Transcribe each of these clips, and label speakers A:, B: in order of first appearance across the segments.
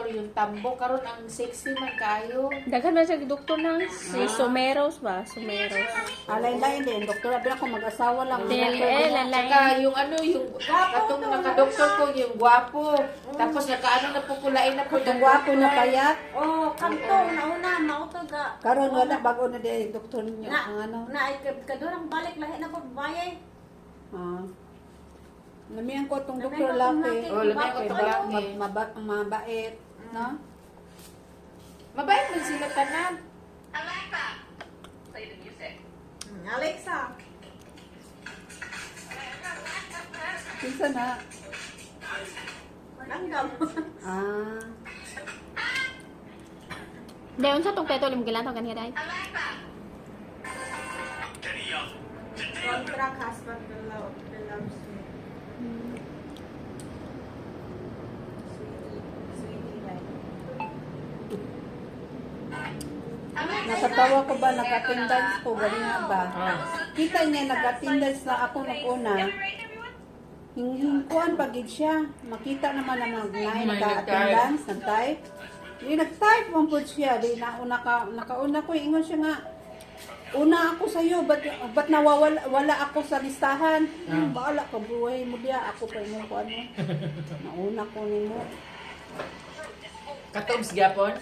A: yung tambo karon ang sexy man kayo.
B: Daghan na siya doktor ng si Sumeros ba? Sumeros.
C: Alay-lain din, doktor. Abi ako mag-asawa lang.
A: Saka yung ano, yung katong nakadoktor ko, yung gwapo. Tapos nakaano na pupulain na po.
C: Ang gwapo na payat.
D: Oh, kanto, nauna, mauto ga.
C: Karon wala, bago na din doktor niya.
D: Na,
C: Ang ano.
D: na, kadurang balik lahi na ko bayay.
C: Ah. Namiyan ko itong
D: Namiyan
C: doktor
D: ko itong
C: laki.
D: laki.
A: Oh, lamay ko
C: Kaya
A: laki.
C: mabait. No?
A: Mabait man sila tanan.
D: Alexa.
C: Kinsa na?
D: Langgam.
C: Ah.
B: Dahil unsa tong peto lim gilan to ganyan dai.
D: Contract husband the love sweet. Sweetie like.
C: Nakatawa ko ba, nag-attendance ko, ganyan ba? Kita niya, nag-attendance na ako nung una. Hingkuan pagid siya. Makita naman na nag-attendance, nag-type. Di nag-type man po siya. Di nakauna ko, ingon siya nga, una ako sa'yo, ba't wala ako sa listahan? Baala ka, buhay mo diya. Ako pa mo ko ano. Nauna ko ni mo.
A: Katobs gyapon.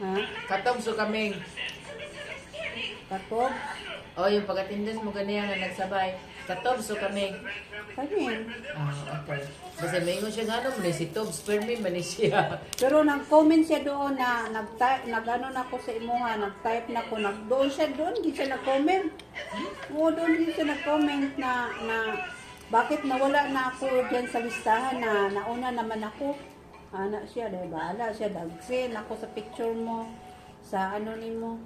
C: Ha?
A: Katobs so kaming.
C: Katob?
A: Oh, yung pag-attendance mo ganiya nga nagsabay. Katobs so kaming.
C: Kami.
A: Okay. Basta may ingon siya nga ano, man si Tobs, permi man ni siya.
C: Pero nag-comment siya doon na nag-ano na ako sa imuha, nag-type na ko, doon di siya nag-comment. Oo, doon di siya nag-comment na bakit nawala na ako dyan sa listahan na nauna naman ako. Ana siya, dahil bahala siya, dagsin ako sa picture mo, sa ano ni mo.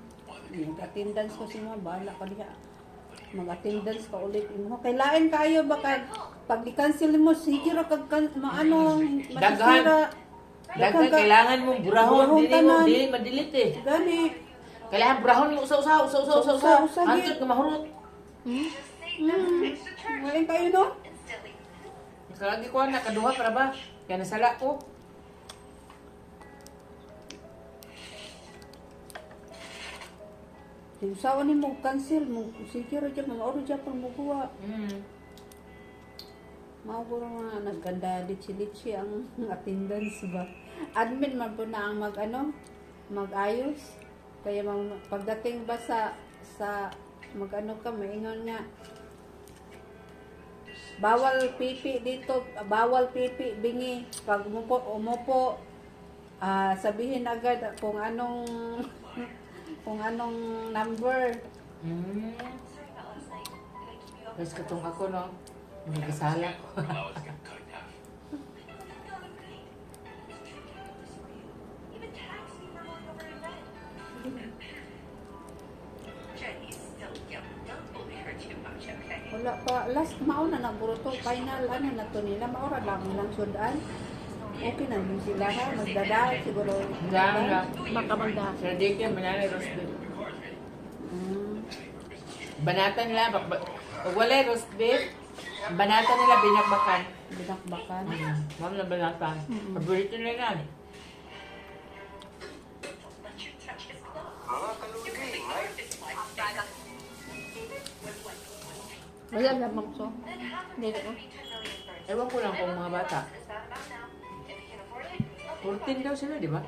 C: Nag-attendance ko si mo, bahala ka diha. Mag-attendance ka ulit mo. Kailain kayo baka pag i-cancel mo, sige ra kag maano, matisira.
A: Daghan kailangan mong burahon, dili madilit eh.
C: Gani.
A: Kailangan burahon yung usaw-usaw.
C: Usaw-usaw,
A: Hantod ka mahurot.
C: Ngayon kayo no?
A: Nakalagi ko na, kaduha para ba? Kaya nasala ko.
C: Usawa ni mo cancel mo. Sige ra dyan, mauro dyan pang mukuha. Mauro nga, nagkanda litsi-litsi ang attendance ba. Admin man po na ang mag-ayos. Kaya pagdating ba sa mag-ano ka, maingon nga, bawal pipi dito, bawal pipi bingi. Pag umupo, sabihin agad kung anong number.
A: Tapos katong ako, no? Nag-isala ko.
C: Wala pa, last mauna na buruto, final ano na to nila, maura lang nilang sudan. Okay na din sila ha, magdadaan siguro.
A: Diyan,
B: Baka magda.
A: Sir Dick yan, mananay roast beef. Banatan nila, pag wala roast beef, banatan nila binakbakan.
C: Binakbakan.
A: Ma'am na banatan. Paborito nila yan.
B: Wala na mamso. Dili na.
A: Ewan ko lang kung mga bata. 14 daw sila, di ba?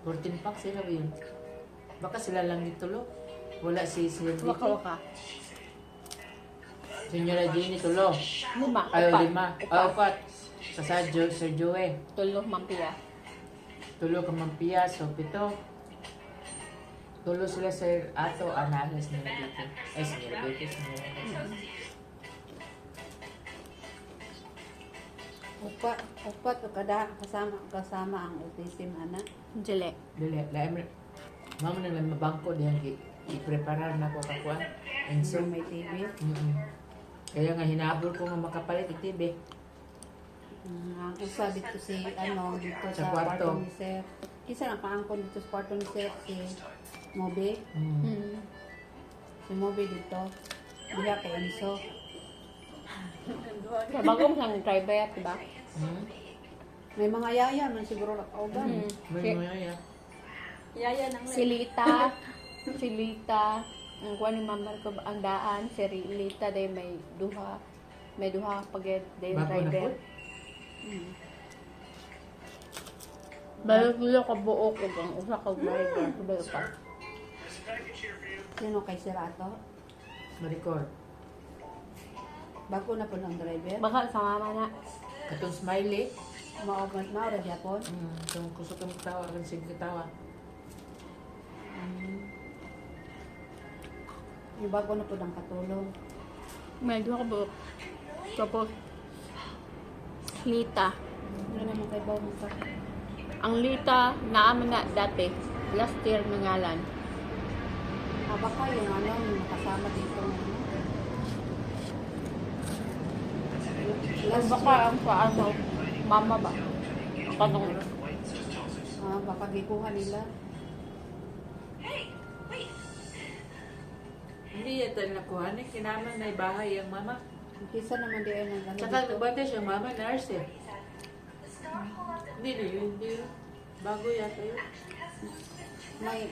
A: 14 packs sila ba yun? Baka sila lang dito lo. Wala si Sir Dick.
B: Waka-waka.
A: Senyora Jenny tulo.
B: 5.
A: Ay, 5. Ay, 4. Sa Sir Joey.
B: Tulo mampiya.
A: Tulo ka Mampia, so 7. Tulo sila Sir Ato, Anales nila dito. Ay, Senyora Betis nila.
C: Upat o kada kasama ang autism anak.
B: Jile.
A: Dili, laim. Mama na lang mabangko diyan i-preparar na ko kakuan. And so,
C: So may TV.
A: kaya nga hinabol ko nga makapalit ng TV.
C: Ang usa dito si dito
A: Sa
C: sa
A: kwarto.
C: kwarto ni Sir. Kisa na paangkon dito sa kwarto ni Sir si Mobe. Si Mobe dito. Diha kay Enzo.
B: Kaya bagong sang try ba diba?
C: May mga yaya man siguro nakaugan.
A: May mga ya.
D: Yaya nang
B: Si Lita, ang kuha ni Mama ko ang daan, si Lita day may duha pag day
A: Bago na po.
B: driver. Balik nila ka buok ug ang usa ka driver, subay pa.
C: Sino kay Sirato?
A: Maricor.
C: Bago na po ng driver.
B: Baka sa mama na.
A: Katong smiley.
C: Maura Japon.
A: Kung gusto kang tawa, kung sige tawa.
C: Yung bago na po ng katulong.
B: May duha ka buok. Tapos Lita.
C: Ano naman kay Baw mo ka?
B: Ang Lita naaman na dati. Last year nangalan.
C: Baka yung ano, yung kasama dito.
B: Last baka ang paano, mama ba? Kanong
C: Baka gikuha nila.
A: Hindi yata nakuha ni kinaman na bahay ang mama.
C: Kisa naman di ay nang ano
A: Tsaka
C: dito.
A: nagbantay siyang mama, nurse eh. Hindi. Bago yata yun.
C: May